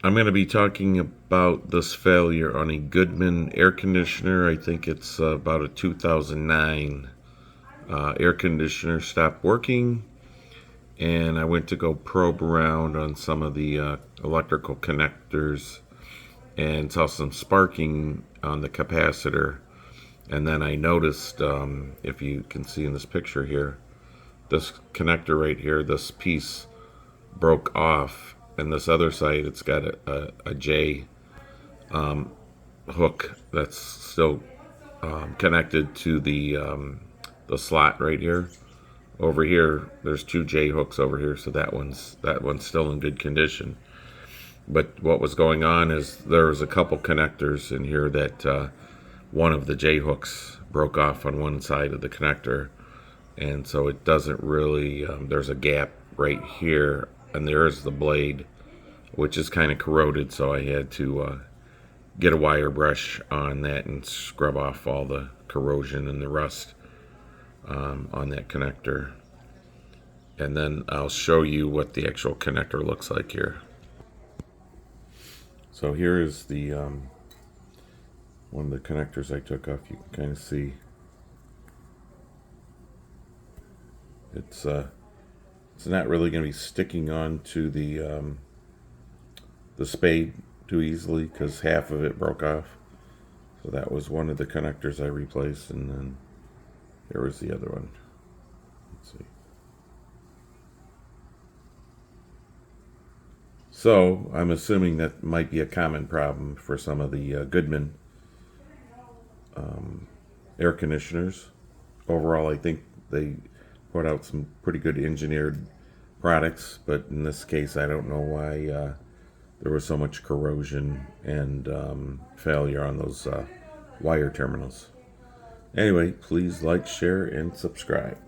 I'm going to be talking about this failure on a Goodman air conditioner. I think it's about a 2009 air conditioner stopped working, and I went to go probe around on some of the electrical connectors and saw some sparking on the capacitor. And then I noticed, if you can see in this picture here, this connector right here, this piece broke off, and this other side, it's got a J hook that's still connected to the slot right here. Over here, there's two J hooks over here, so that one's still in good condition. But what was going on is there was a couple connectors in here that one of the J hooks broke off on one side of the connector, and so it doesn't really. There's a gap right here, and there is the blade, which is kind of corroded. So I had to get a wire brush on that and scrub off all the corrosion and the rust on that connector. And then I'll show you what the actual connector looks like here. So here is the one of the connectors I took off. You can kind of see it's not really going to be sticking on to the spade too easily because half of it broke off. So that was one of the connectors I replaced, and then there was the other one. Let's see. So I'm assuming that might be a common problem for some of the Goodman air conditioners. Overall, I think they put out some pretty good engineered products, but in this case, I don't know why there was so much corrosion and failure on those wire terminals. Anyway, please like, share, and subscribe.